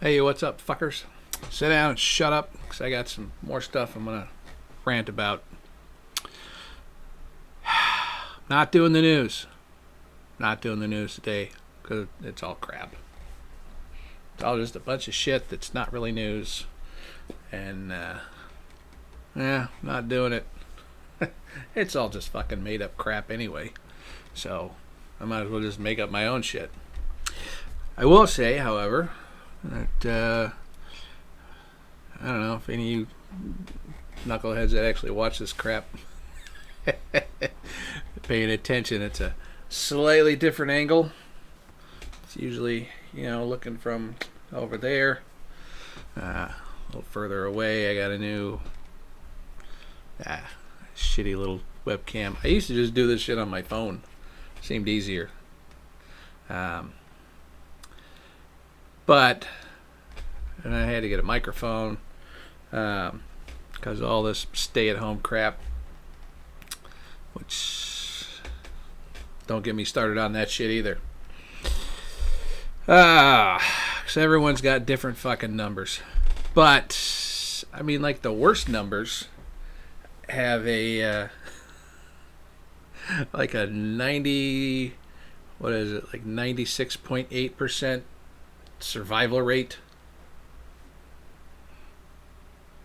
Hey, what's up, fuckers? Sit down and shut up, because I got some more stuff I'm going to rant about. Not doing the news. Not doing the news today, because it's all crap. It's all just a bunch of shit that's not really news. And, not doing it. It's all just fucking made up crap anyway. So, I might as well just make up my own shit. I will say, however, that I don't know if any of you knuckleheads that actually watch this crap paying attention. It's a slightly different angle. It's usually, looking from over there, a little further away. I got a new shitty little webcam. I used to just do this shit on my phone. Seemed easier. But and I had to get a microphone because of all this stay-at-home crap, which don't get me started on that shit either. Because everyone's got different fucking numbers. But, I mean, like the worst numbers have a, like a 90, what is it, like 96.8% survival rate,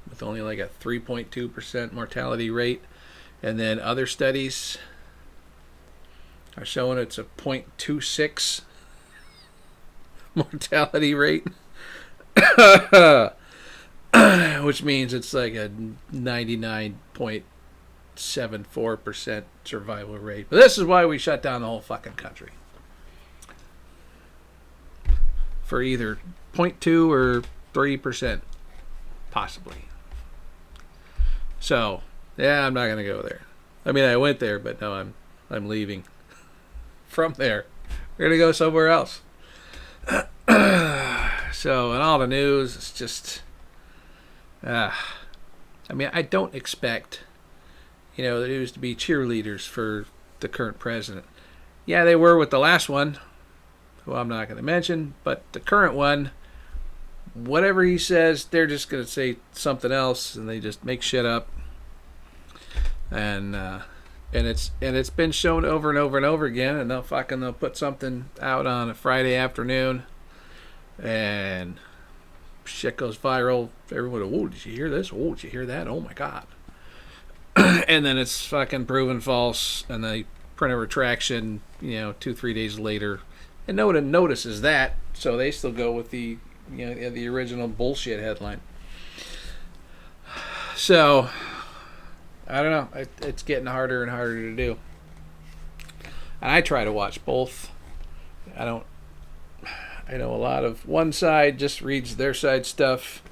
with only like a 3.2% mortality rate. And then other studies are showing it's a 0.26 mortality rate, which means it's like a 99.74% survival rate. But this is why we shut down the whole fucking country. For either 0.2 or 3%, possibly. So, yeah, I'm not going to go there. I mean, I went there, but no, I'm leaving from there. We're going to go somewhere else. So, in all the news, it's just, I mean, I don't expect, the news to be cheerleaders for the current president. Yeah, they were with the last one, who I'm not going to mention, but the current one, whatever he says, they're just going to say something else, and they just make shit up. And it's been shown over and over and over again, and they'll put something out on a Friday afternoon, and shit goes viral. Everyone, oh, did you hear this? Oh, did you hear that? Oh my god. And then it's fucking proven false, and they print a retraction, 2-3 days later, and no one notices that, so they still go with the original bullshit headline. So, I don't know. It's getting harder and harder to do. And I try to watch both. I know a lot of one side just reads their side stuff,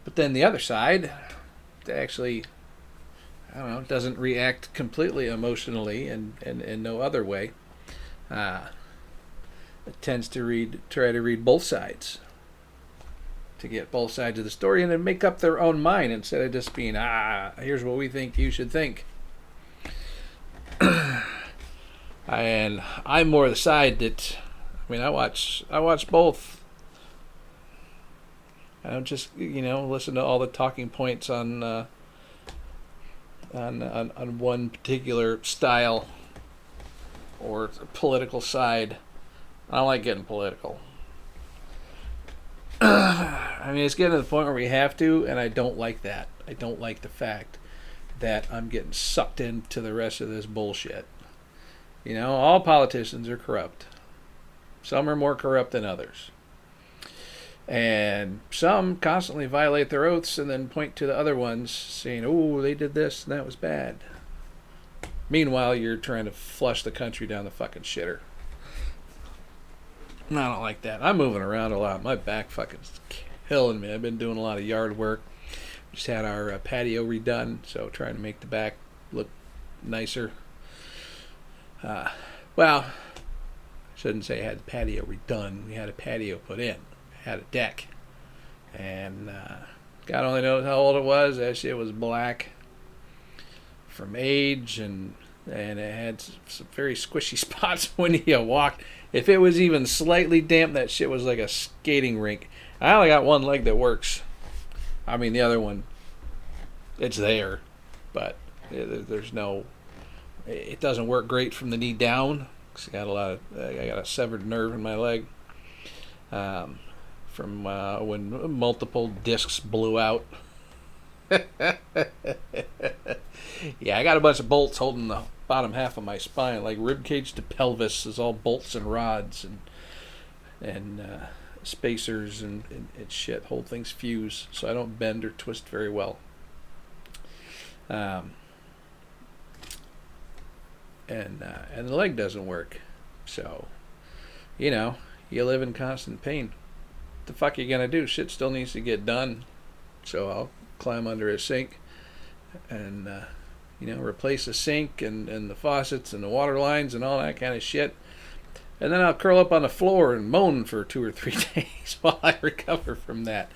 but then the other side actually, doesn't react completely emotionally and no other way. It tends to try to read both sides, to get both sides of the story and then make up their own mind instead of just being, here's what we think you should think. And I'm more the side that, I watch both. I don't just, listen to all the talking points on one particular style or political side. I don't like getting political. It's getting to the point where we have to, and I don't like that. I don't like the fact that I'm getting sucked into the rest of this bullshit. All politicians are corrupt. Some are more corrupt than others. And some constantly violate their oaths and then point to the other ones saying, oh, they did this and that was bad. Meanwhile, you're trying to flush the country down the fucking shitter. I don't like that. I'm moving around a lot. My back fucking killing me. I've been doing a lot of yard work. Just had our patio redone, so trying to make the back look nicer. Well, I shouldn't say I had the patio redone. We had a patio put in. Had a deck. And God only knows how old it was. That shit was black from age and and it had some very squishy spots when you walked. If it was even slightly damp, that shit was like a skating rink. I only got one leg that works. I mean, the other one, it's there, but there's no. It doesn't work great from the knee down. Cause I got a severed nerve in my leg from when multiple discs blew out. Yeah, I got a bunch of bolts holding the bottom half of my spine, like rib cage to pelvis is all bolts and rods and spacers and shit. Hold things fuse, so I don't bend or twist very well. And the leg doesn't work, so you live in constant pain. What the fuck are you gonna do? Shit still needs to get done, so I'll climb under a sink and replace the sink and the faucets and the water lines and all that kind of shit, and then I'll curl up on the floor and moan for 2 or 3 days while I recover from that.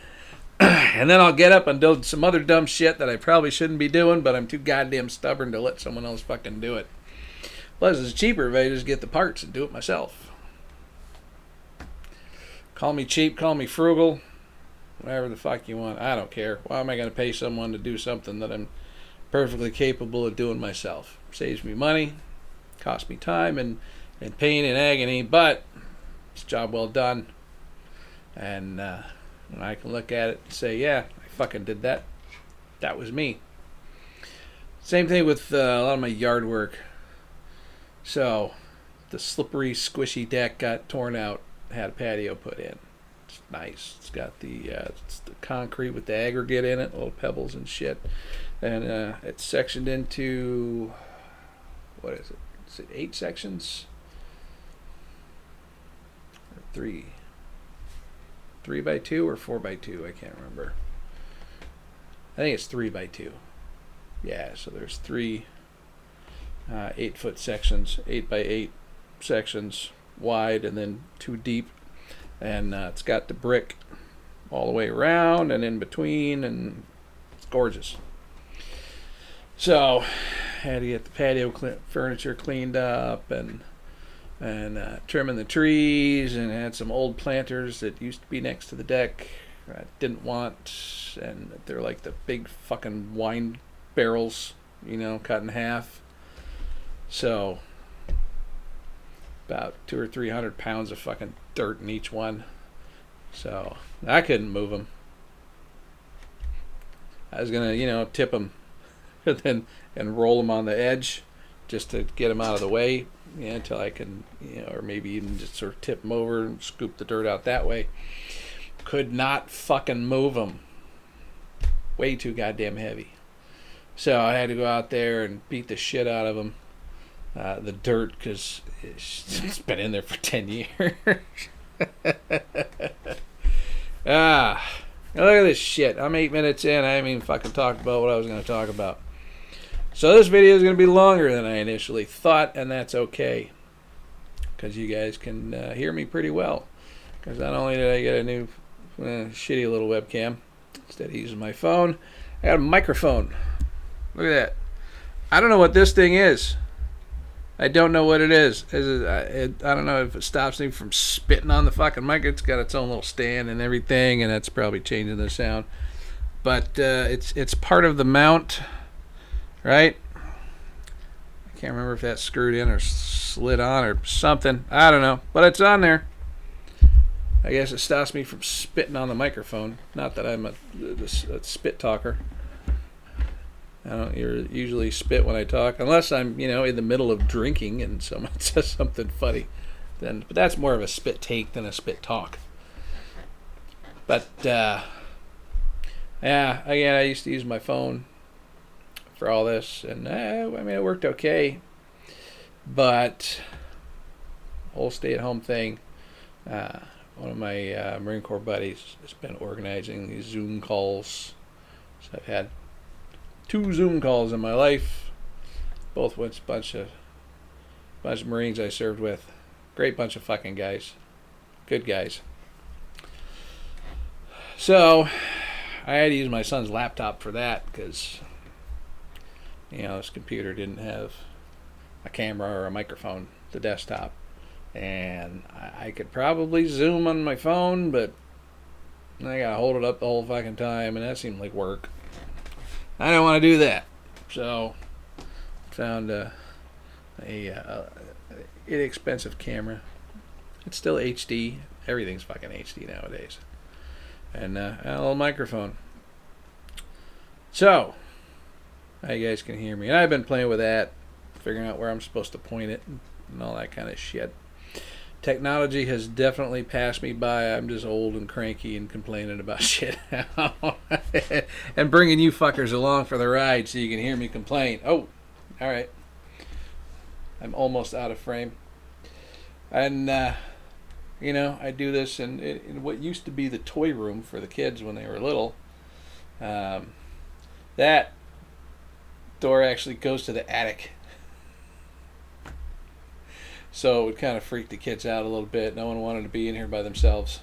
And then I'll get up and do some other dumb shit that I probably shouldn't be doing, but I'm too goddamn stubborn to let someone else fucking do it. Plus, it's cheaper if I just get the parts and do it myself. Call me cheap, call me frugal, whatever the fuck you want. I don't care. Why am I going to pay someone to do something that I'm perfectly capable of doing myself? Saves me money, costs me time and pain and agony, but it's a job well done. And I can look at it and say, yeah, I fucking did that. That was me. Same thing with a lot of my yard work. So, the slippery, squishy deck got torn out, had a patio put in. It's nice. It's got it's the concrete with the aggregate in it, little pebbles and shit. And it's sectioned into, what is it? Is it 8 sections? Or 3? 3 by 2 or 4 by 2? I can't remember. I think it's 3 by 2. Yeah, so there's 3 8-foot sections, 8 by 8 sections wide, and then 2 deep. And it's got the brick all the way around and in between, and it's gorgeous. So, I had to get the patio furniture cleaned up and trimming the trees, and had some old planters that used to be next to the deck I didn't want, and they're like the big fucking wine barrels, cut in half. So, about 200 or 300 pounds of fucking dirt in each one. So, I couldn't move them. I was gonna, tip them and roll them on the edge just to get them out of the way, until I can, or maybe even just sort of tip them over and scoop the dirt out that way. Could not fucking move them. Way too goddamn heavy. So I had to go out there and beat the shit out of them. The dirt, because it's been in there for 10 years. Look at this shit. I'm 8 minutes in. I haven't even fucking talked about what I was going to talk about. So this video is going to be longer than I initially thought, and that's okay, because you guys can hear me pretty well. Because not only did I get a new shitty little webcam instead of using my phone, I got a microphone. Look at that. I don't know what this thing is. I don't know what it is. I don't know if it stops me from spitting on the fucking mic. It's got its own little stand and everything, and that's probably changing the sound. But it's part of the mount, right? I can't remember if that's screwed in or slid on or something. I don't know, but it's on there. I guess it stops me from spitting on the microphone. Not that I'm a spit talker. I don't usually spit when I talk, unless I'm, in the middle of drinking and someone says something funny. But that's more of a spit take than a spit talk. But, yeah, again, I used to use my phone for all this, and, it worked okay. But, whole stay-at-home thing, one of my Marine Corps buddies has been organizing these Zoom calls. So I've had 2 Zoom calls in my life, both with a bunch of Marines I served with. Great bunch of fucking guys. Good guys. So, I had to use my son's laptop for that, because, his computer didn't have a camera or a microphone, the desktop. And I could probably zoom on my phone, but I gotta hold it up the whole fucking time, and that seemed like work. I don't want to do that. So, found a inexpensive camera. It's still HD. Everything's fucking HD nowadays. And a little microphone. So, now you guys can hear me. And I've been playing with that, figuring out where I'm supposed to point it and all that kind of shit. Technology has definitely passed me by. I'm just old and cranky and complaining about shit. And bringing you fuckers along for the ride so you can hear me complain. Oh, all right. I'm almost out of frame. And, I do this in what used to be the toy room for the kids when they were little. That door actually goes to the attic. So it kind of freaked the kids out a little bit. No one wanted to be in here by themselves.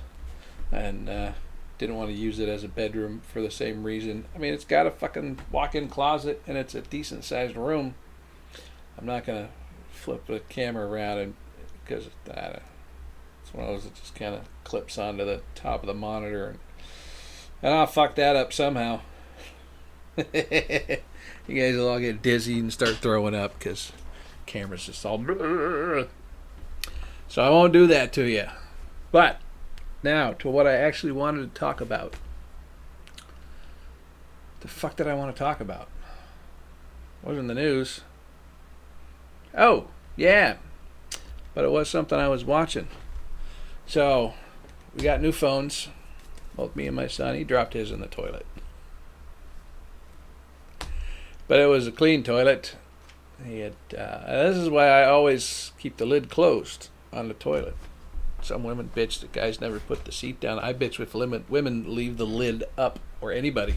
And didn't want to use it as a bedroom for the same reason. I mean, it's got a fucking walk-in closet and it's a decent-sized room. I'm not going to flip the camera around because it's one of those that just kind of clips onto the top of the monitor. And I'll fuck that up somehow. You guys will all get dizzy and start throwing up because camera's just all... So I won't do that to you. But now to what I actually wanted to talk about. The fuck did I want to talk about? Wasn't the news. Oh, yeah. But it was something I was watching. So, we got new phones. Both me and my son. He dropped his in the toilet. But it was a clean toilet. He had. This is why I always keep the lid closed on the toilet. Some women bitch that guys never put the seat down. I bitch with women leave the lid up, or anybody.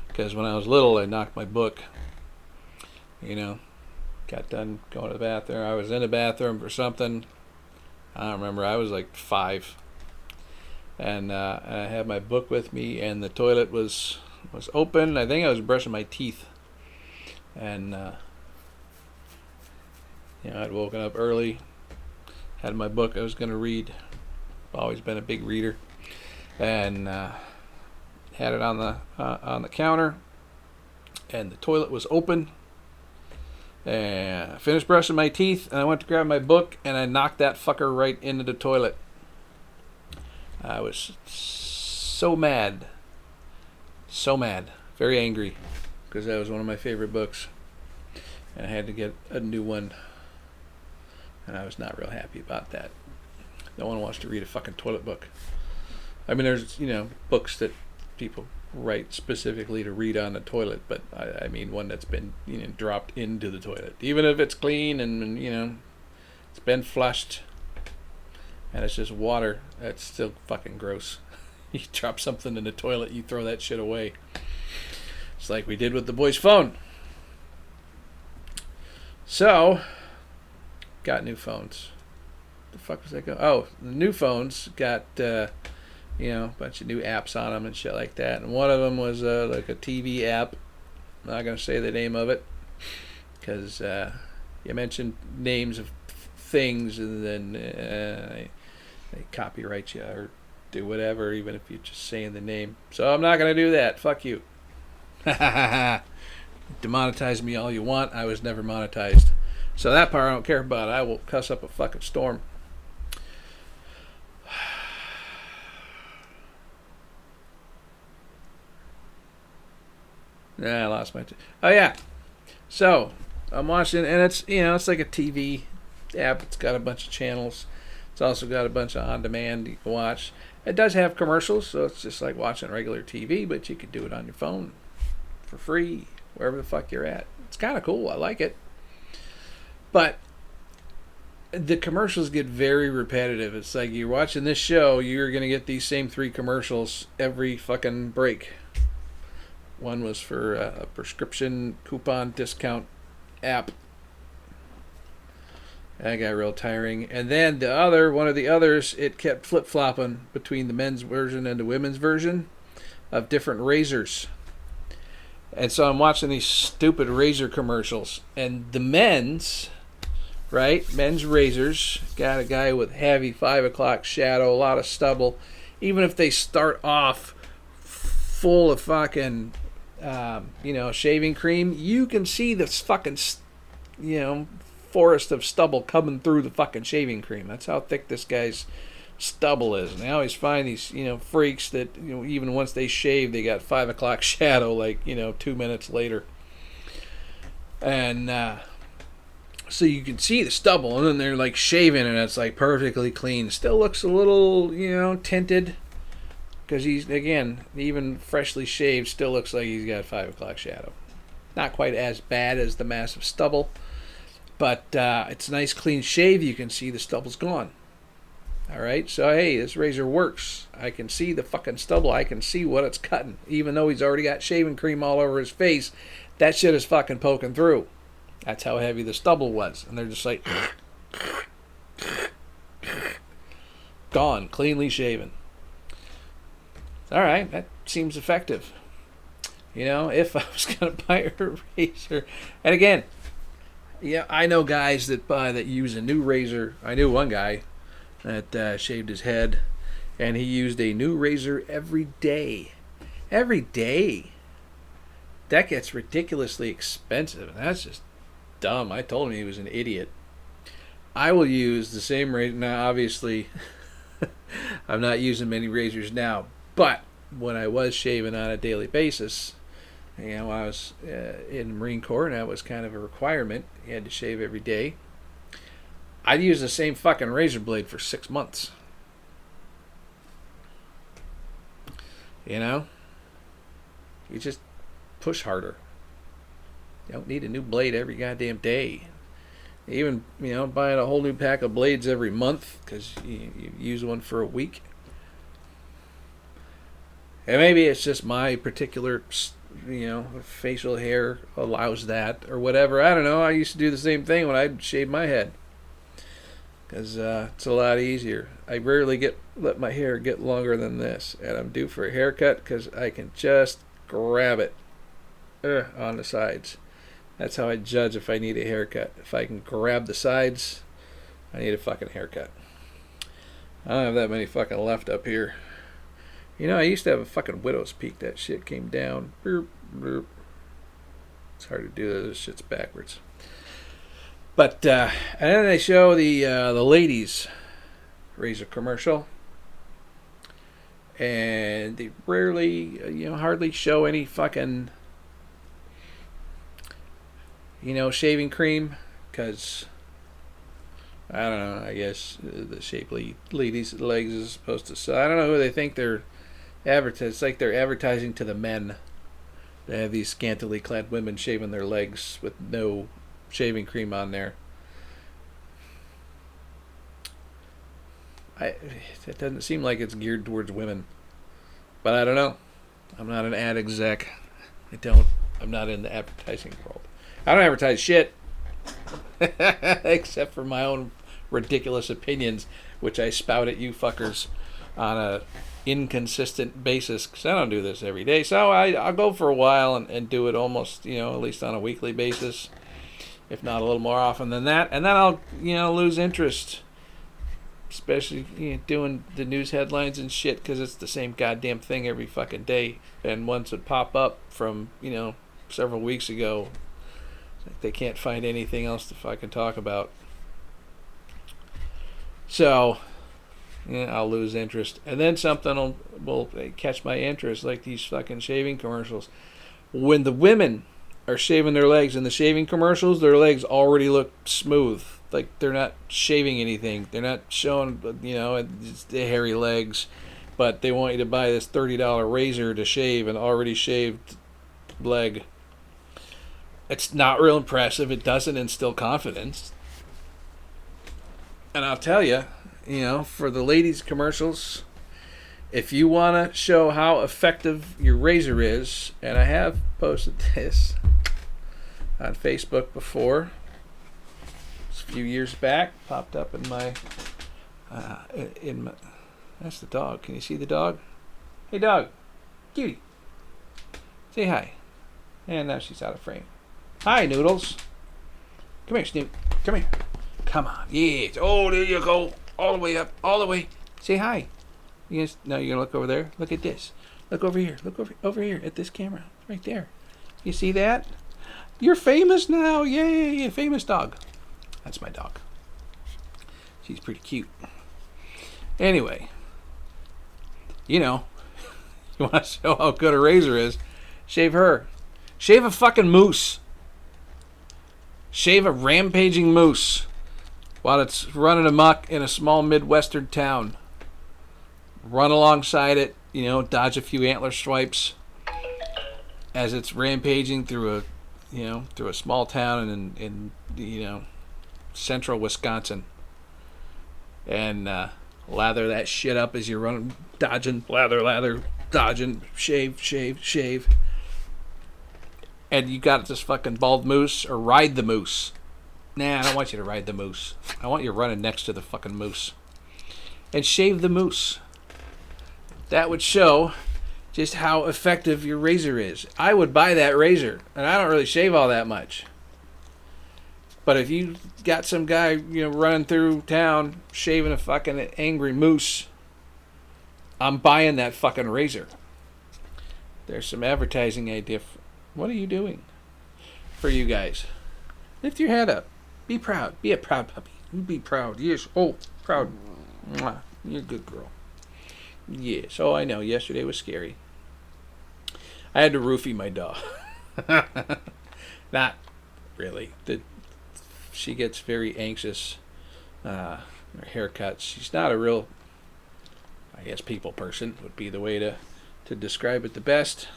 Because when I was little, I knocked my book. Got done going to the bathroom. I was in the bathroom for something. I don't remember. I was like 5. And I had my book with me, and the toilet was open. I think I was brushing my teeth. And, I'd woken up early. Had my book I was going to read. Always been a big reader. And had it on the counter. And the toilet was open. And I finished brushing my teeth, and I went to grab my book, and I knocked that fucker right into the toilet. I was so mad. So mad. Very angry. Because that was one of my favorite books. And I had to get a new one. And I was not real happy about that. No one wants to read a fucking toilet book. I mean, there's, books that people write specifically to read on the toilet, but I mean one that's been dropped into the toilet, even if it's clean and it's been flushed and it's just water. That's still fucking gross. You drop something in the toilet, you throw that shit away. It's like we did with the boy's phone. So got new phones. The fuck was that going? Oh, the new phones got a bunch of new apps on them and shit like that. And one of them was like a TV app. I'm not going to say the name of it because you mentioned names of things and then they copyright you or do whatever, even if you're just saying the name. So I'm not going to do that. Fuck you. Demonetize me all you want. I was never monetized. So that part I don't care about. I will cuss up a fucking storm. I lost my... Oh, yeah. So, I'm watching, and it's, it's like a TV app. It's got a bunch of channels. It's also got a bunch of on-demand you can watch. It does have commercials, so it's just like watching regular TV, but you can do it on your phone for free, wherever the fuck you're at. It's kind of cool. I like it. But the commercials get very repetitive. It's like you're watching this show, you're going to get these same 3 commercials every fucking break. One was for a prescription coupon discount app. That got real tiring. And then one of the others, it kept flip-flopping between the men's version and the women's version of different razors. And so I'm watching these stupid razor commercials. And the men's right? Men's razors. Got a guy with heavy 5 o'clock shadow, a lot of stubble. Even if they start off full of fucking, shaving cream, you can see this fucking, forest of stubble coming through the fucking shaving cream. That's how thick this guy's stubble is. And I always find these, freaks that, even once they shave, they got 5 o'clock shadow, 2 minutes later. And, so you can see the stubble, and then they're like shaving, and it's like perfectly clean. Still looks a little, tinted, because he's, again, even freshly shaved, still looks like he's got 5 o'clock shadow. Not quite as bad as the massive stubble, but it's a nice clean shave. You can see the stubble's gone. All right, so hey, this razor works. I can see the fucking stubble. I can see what it's cutting, even though he's already got shaving cream all over his face. That shit is fucking poking through. That's how heavy the stubble was. And they're just like, gone, cleanly shaven. All right, that seems effective. If I was going to buy a razor. And again, I know guys that use a new razor. I knew one guy that shaved his head, and he used a new razor every day. Every day. That gets ridiculously expensive, and that's just dumb. I told him he was an idiot. I will use the same razor. Now, obviously, I'm not using many razors now, but when I was shaving on a daily basis, I was in the Marine Corps, and that was kind of a requirement. You had to shave every day. I'd use the same fucking razor blade for 6 months. You just push harder. You don't need a new blade every goddamn day. Even, buying a whole new pack of blades every month because you use one for a week. And maybe it's just my particular, facial hair allows that or whatever. I don't know. I used to do the same thing when I'd shave my head because it's a lot easier. I rarely let my hair get longer than this, and I'm due for a haircut because I can just grab it on the sides. That's how I judge if I need a haircut. If I can grab the sides, I need a fucking haircut. I don't have that many fucking left up here. I used to have a fucking widow's peak. That shit came down. Burp, burp. It's hard to do. This shit's backwards. But and then they show the ladies' razor commercial, and they rarely, hardly show any fucking, shaving cream, because I don't know. I guess the shapely ladies' legs is supposed to. So I don't know who they think they're advertising. It's like they're advertising to the men. They have these scantily clad women shaving their legs with no shaving cream on there. It doesn't seem like it's geared towards women, but I don't know. I'm not an ad exec. I'm not in the advertising world. I don't advertise shit except for my own ridiculous opinions, which I spout at you fuckers on a inconsistent basis, because I don't do this every day. So I'll go for a while and do it almost, at least on a weekly basis, if not a little more often than that. And then I'll, lose interest, especially doing the news headlines and shit, because it's the same goddamn thing every fucking day. And once it pop up from, several weeks ago, they can't find anything else to fucking talk about. So, I'll lose interest. And then something will catch my interest, like these fucking shaving commercials. When the women are shaving their legs in the shaving commercials, their legs already look smooth. Like they're not shaving anything. They're not showing, the hairy legs. But they want you to buy this $30 razor to shave an already shaved leg. It's not real impressive. It doesn't instill confidence. And I'll tell you, for the ladies' commercials, if you want to show how effective your razor is, and I have posted this on Facebook before, it's a few years back, popped up in my, that's the dog. Can you see the dog? Hey, dog. Cutie. Say hi. And now she's out of frame. Hi, Noodles. Come here, Snoop. Come here. Come on. Yes. Oh, there you go. All the way up. All the way. Say hi. Yes. Now you're gonna look over there. Look at this. Look over here. Look over here at this camera. Right there. You see that? You're famous now. Yay. Famous dog. That's my dog. She's pretty cute. Anyway. You know. You want to show how good a razor is? Shave her. Shave a fucking moose. Shave a rampaging moose while it's running amok in a small Midwestern town. Run alongside it, dodge a few antler swipes as it's rampaging through a small town in central Wisconsin. And lather that shit up as you're running, dodging, lather, dodging, shave. And you got this fucking bald moose, or ride the moose. Nah, I don't want you to ride the moose. I want you running next to the fucking moose. And shave the moose. That would show just how effective your razor is. I would buy that razor, and I don't really shave all that much. But if you got some guy, running through town, shaving a fucking angry moose, I'm buying that fucking razor. There's some advertising idea. What are you doing for you guys? Lift your head up. Be proud. Be a proud puppy. Be proud. Yes. Oh, proud. Mwah. You're a good girl. Yes. Oh, I know. Yesterday was scary. I had to roofie my dog. Not really. She gets very anxious. Her haircuts. She's not a real, I guess, people person would be the way to describe it the best.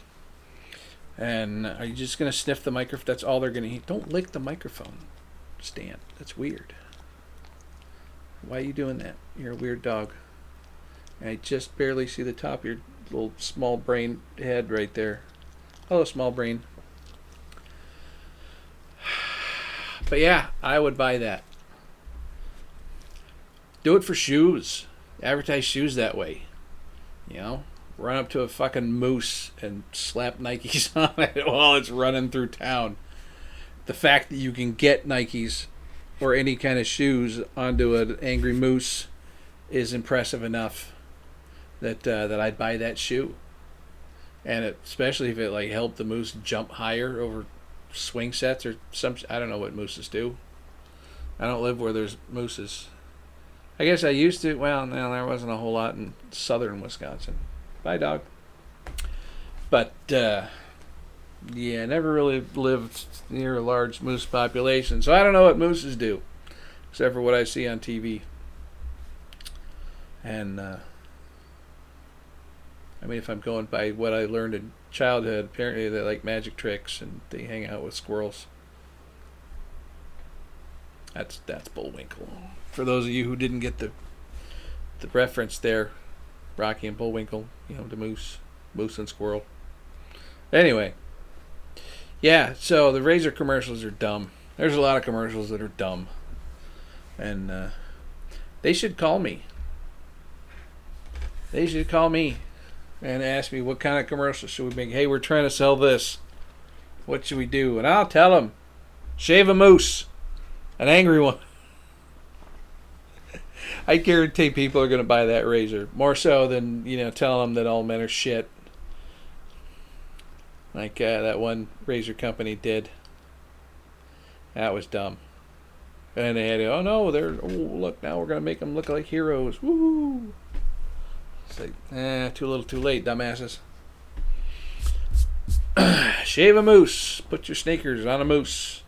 And are you just going to sniff the microphone? That's all they're going to eat. Don't lick the microphone stand. That's weird. Why are you doing that? You're a weird dog. I just barely see the top of your little small brain head right there. Hello, small brain. But yeah, I would buy that. Do it for shoes. Advertise shoes that way. Run up to a fucking moose and slap Nikes on it while it's running through town. The fact that you can get Nikes or any kind of shoes onto an angry moose is impressive enough that I'd buy that shoe. And especially if it helped the moose jump higher over swing sets or some. I don't know what mooses do. I don't live where there's mooses. I guess I used to. Well, no, there wasn't a whole lot in southern Wisconsin. Bye, dog. But, never really lived near a large moose population. So I don't know what mooses do, except for what I see on TV. And, if I'm going by what I learned in childhood, apparently they like magic tricks and they hang out with squirrels. That's Bullwinkle. For those of you who didn't get the reference there, Rocky and Bullwinkle, the moose and squirrel. Anyway, yeah, so the razor commercials are dumb. There's a lot of commercials that are dumb. And they should call me. They should call me and ask me what kind of commercials should we make. Hey, we're trying to sell this. What should we do? And I'll tell them, shave a moose. An angry one. I guarantee people are going to buy that razor. More so than, tell them that all men are shit. Like that one razor company did. That was dumb. And they had to, look, now we're going to make them look like heroes. Woo! It's like, too little too late, dumbasses. Shave a moose. Put your sneakers on a moose.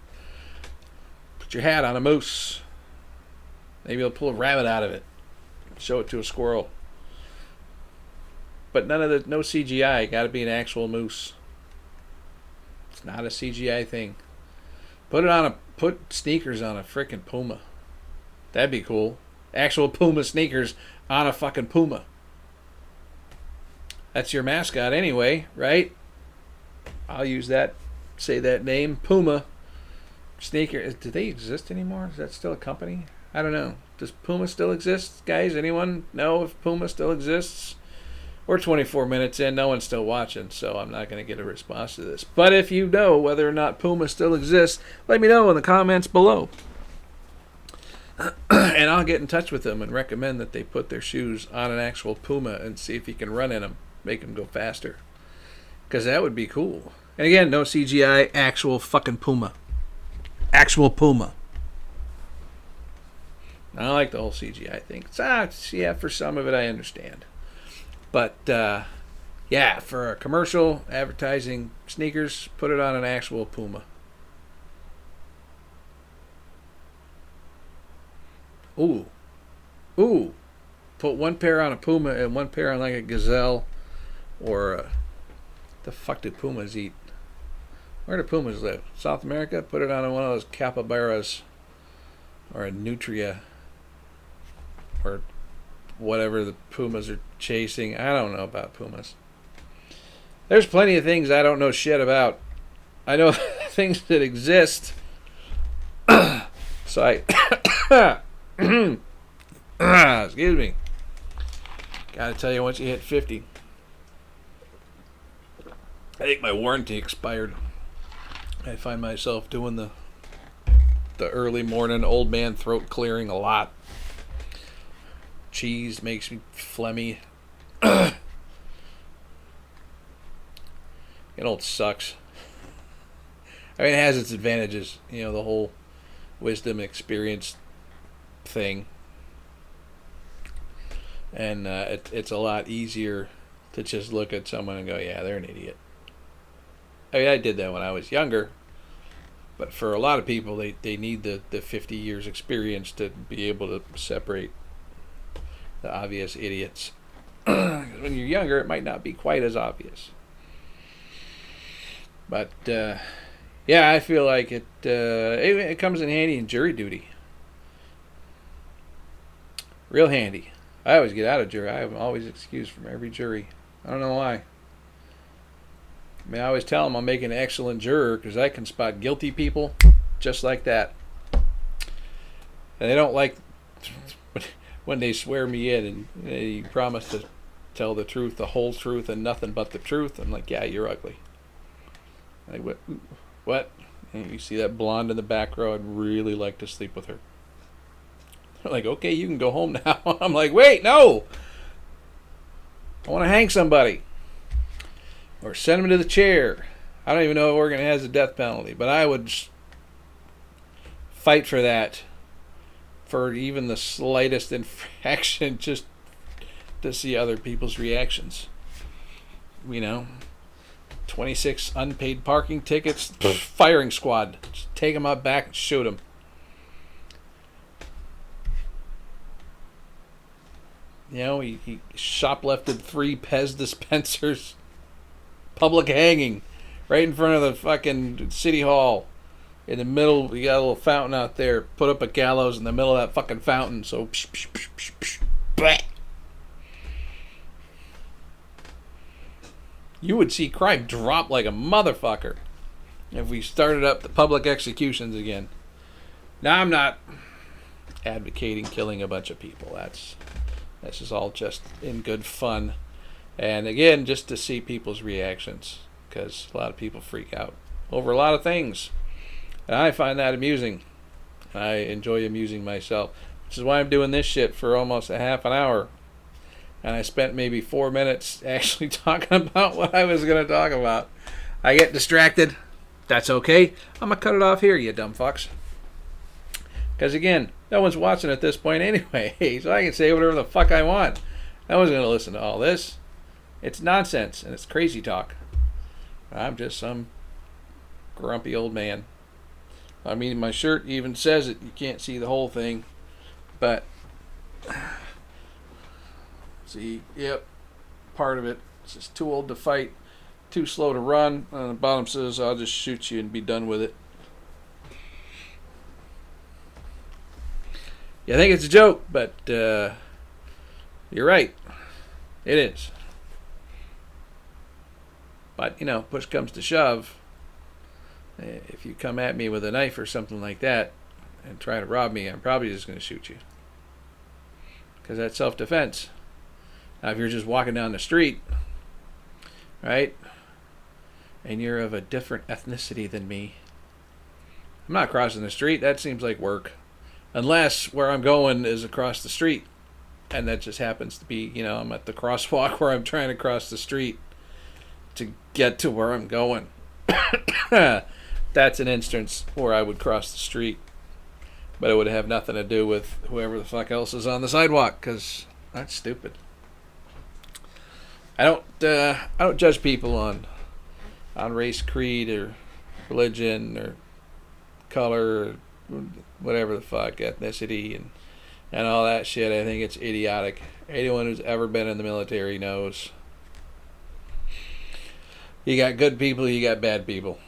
Put your hat on a moose. Maybe you'll pull a rabbit out of it. Show it to a squirrel. But no CGI. Got to be an actual moose. It's not a CGI thing. Put sneakers on a frickin' puma. That'd be cool. Actual puma sneakers on a fucking puma. That's your mascot anyway, right? I'll use that. Say that name. Puma. Sneaker. Do they exist anymore? Is that still a company? I don't know. Does Puma still exist, guys? Anyone know if Puma still exists? We're 24 minutes in. No one's still watching, so I'm not going to get a response to this. But if you know whether or not Puma still exists, let me know in the comments below. And I'll get in touch with them and recommend that they put their shoes on an actual Puma and see if he can run in them, make them go faster. Because that would be cool. And again, no CGI, actual fucking Puma. Actual Puma. I like the whole CGI thing. Yeah, for some of it I understand. But, yeah, for a commercial advertising sneakers, put it on an actual Puma. Ooh. Put one pair on a Puma and one pair on like a Gazelle or the fuck do Pumas eat? Where do Pumas live? South America? Put it on one of those capybaras or a nutria or whatever the Pumas are chasing. I don't know about Pumas. There's plenty of things I don't know shit about. I know things that exist. So excuse me. Gotta tell you, once you hit 50, I think my warranty expired. I find myself doing the early morning old man throat clearing a lot. Cheese makes me phlegmy. It old sucks. I mean, it has its advantages. You know, the whole wisdom experience thing. And it's a lot easier to just look at someone and go, yeah, they're an idiot. I mean, I did that when I was younger. But for a lot of people, they need the 50 years experience to be able to separate the obvious idiots. When you're younger, it might not be quite as obvious. But, yeah, I feel like it comes in handy in jury duty. Real handy. I always get out of jury. I am always excused from every jury. I don't know why. I mean, I always tell them I'm making an excellent juror because I can spot guilty people just like that. And they don't like when they swear me in and they promise to tell the truth, the whole truth, and nothing but the truth. I'm like, yeah, you're ugly. Like, what? And you see that blonde in the back row? I'd really like to sleep with her. They're like, okay, you can go home now. I'm like, wait, no. I want to hang somebody. Or send them to the chair. I don't even know if Oregon has a death penalty, but I would fight for that. For even the slightest infraction, just to see other people's reactions. You know, 26 unpaid parking tickets, firing squad. Just take them out back and shoot them. You know, he shoplifted 3 Pez dispensers. Public hanging. Right in front of the fucking city hall. In the middle, you got a little fountain out there. Put up a gallows in the middle of that fucking fountain. So, psh, psh, psh, psh, psh, bleh. You would see crime drop like a motherfucker if we started up the public executions again. Now, I'm not advocating killing a bunch of people. This is all just in good fun. And again, just to see people's reactions. Because a lot of people freak out over a lot of things. And I find that amusing. I enjoy amusing myself. Which is why I'm doing this shit for almost a half an hour. And I spent maybe 4 minutes actually talking about what I was going to talk about. I get distracted. That's okay. I'm going to cut it off here, you dumb fucks. Because again, no one's watching at this point anyway. So I can say whatever the fuck I want. No one's going to listen to all this. It's nonsense and it's crazy talk. I'm just some grumpy old man. I mean, my shirt even says it. You can't see the whole thing. But, see, yep, part of it. It's just too old to fight, too slow to run. And the bottom says, I'll just shoot you and be done with it. You think it's a joke, but you're right. It is. But, you know, push comes to shove. If you come at me with a knife or something like that and try to rob me, I'm probably just going to shoot you. Because that's self-defense. Now, if you're just walking down the street, right, and you're of a different ethnicity than me, I'm not crossing the street. That seems like work. Unless where I'm going is across the street, and that just happens to be, I'm at the crosswalk where I'm trying to cross the street to get to where I'm going. That's an instance where I would cross the street, but it would have nothing to do with whoever the fuck else is on the sidewalk, because that's stupid. I don't judge people on race, creed, or religion, or color, or whatever the fuck, ethnicity, and all that shit. I think it's idiotic. Anyone who's ever been in the military knows you got good people, you got bad people.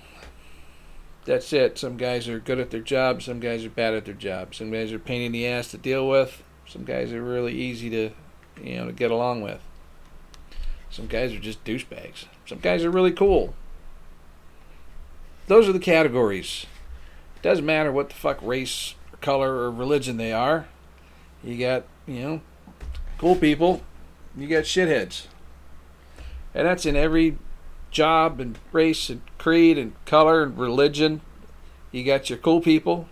That's it. Some guys are good at their job, some guys are bad at their job. Some guys are a pain in the ass to deal with, some guys are really easy to get along with. Some guys are just douchebags. Some guys are really cool. Those are the categories. It doesn't matter what the fuck race, or color, or religion they are. You got, cool people. You got shitheads. And that's in every job and race and creed and color and religion. You got your cool people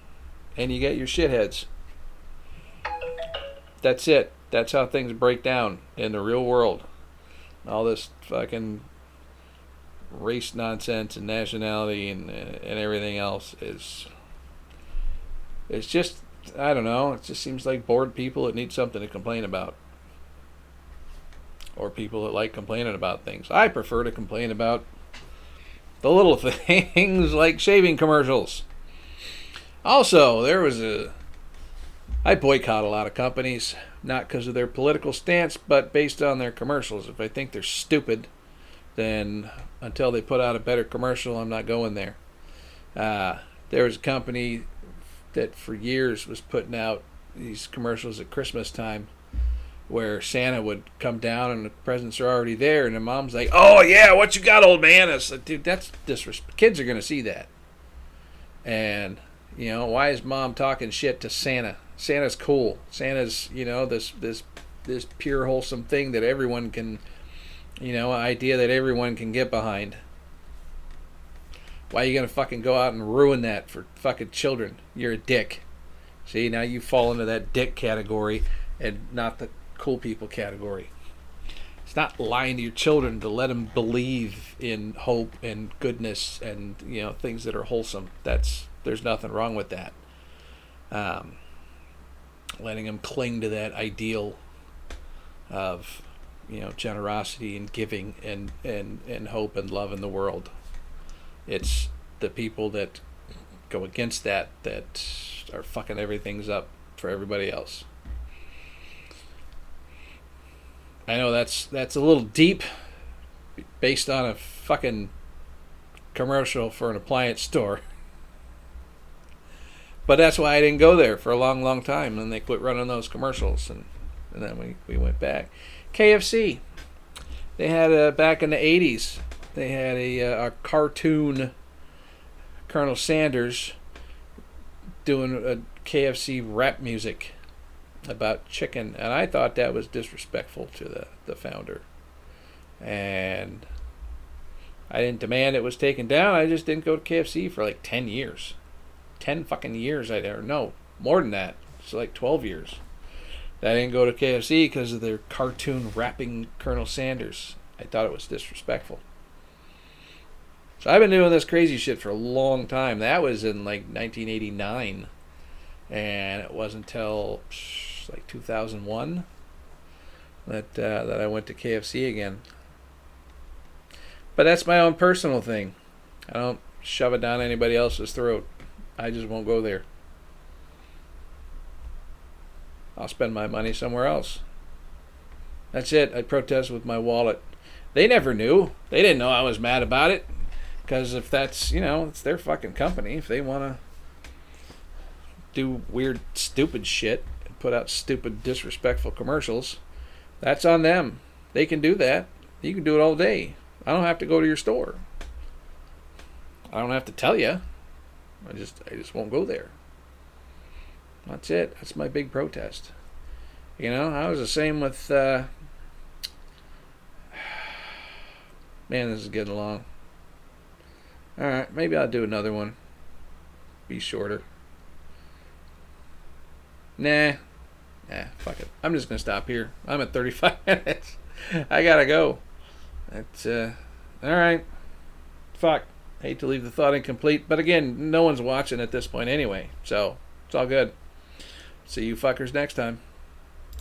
and you got your shitheads. That's it. That's how things break down in the real world. All this fucking race nonsense and nationality and everything else it's just, I don't know, it just seems like bored people that need something to complain about. Or people that like complaining about things. I prefer to complain about the little things like shaving commercials. Also, I boycott a lot of companies, not because of their political stance, but based on their commercials. If I think they're stupid, then until they put out a better commercial, I'm not going there. There was a company that for years was putting out these commercials at Christmas time where Santa would come down and the presents are already there, and the mom's like, "Oh yeah, what you got, old man?" I said, "Dude, that's disrespect. Kids are gonna see that." And why is mom talking shit to Santa? Santa's cool. Santa's this pure wholesome thing that everyone can, idea that everyone can get behind. Why are you gonna fucking go out and ruin that for fucking children? You're a dick. See, now you fall into that dick category and not the cool people category. It's not lying to your children to let them believe in hope and goodness and things that are wholesome. There's nothing wrong with that. Letting them cling to that ideal of generosity and giving and hope and love in the world. It's the people that go against that are fucking everything's up for everybody else. I know that's a little deep based on a fucking commercial for an appliance store. But that's why I didn't go there for a long, long time. And they quit running those commercials. And then we went back. KFC. They had, back in the 80s, they had a cartoon Colonel Sanders doing a KFC rap music about chicken, and I thought that was disrespectful to the founder. And I didn't demand it was taken down. I just didn't go to KFC for like 10 years. 10 fucking years no, more than that. It's like 12 years. I didn't go to KFC because of their cartoon rapping Colonel Sanders. I thought it was disrespectful. So I've been doing this crazy shit for a long time. That was in like 1989. And it wasn't until like 2001 that I went to KFC again. But that's my own personal thing. I don't shove it down anybody else's throat. I just won't go there. I'll spend my money somewhere else. That's it. I protest with my wallet. They never knew. They didn't know I was mad about it. Because if that's, it's their fucking company. If they want to do weird, stupid shit and put out stupid, disrespectful commercials, that's on them. They can do that. You can do it all day. I don't have to go to your store. I don't have to tell you. I just won't go there. That's it. That's my big protest. I was the same with man, this is getting long. Alright, maybe I'll do another one. Be shorter. Nah. Fuck it. I'm just going to stop here. I'm at 35 minutes. I got to go. That's, alright. Fuck. Hate to leave the thought incomplete. But again, no one's watching at this point anyway. So, it's all good. See you fuckers next time.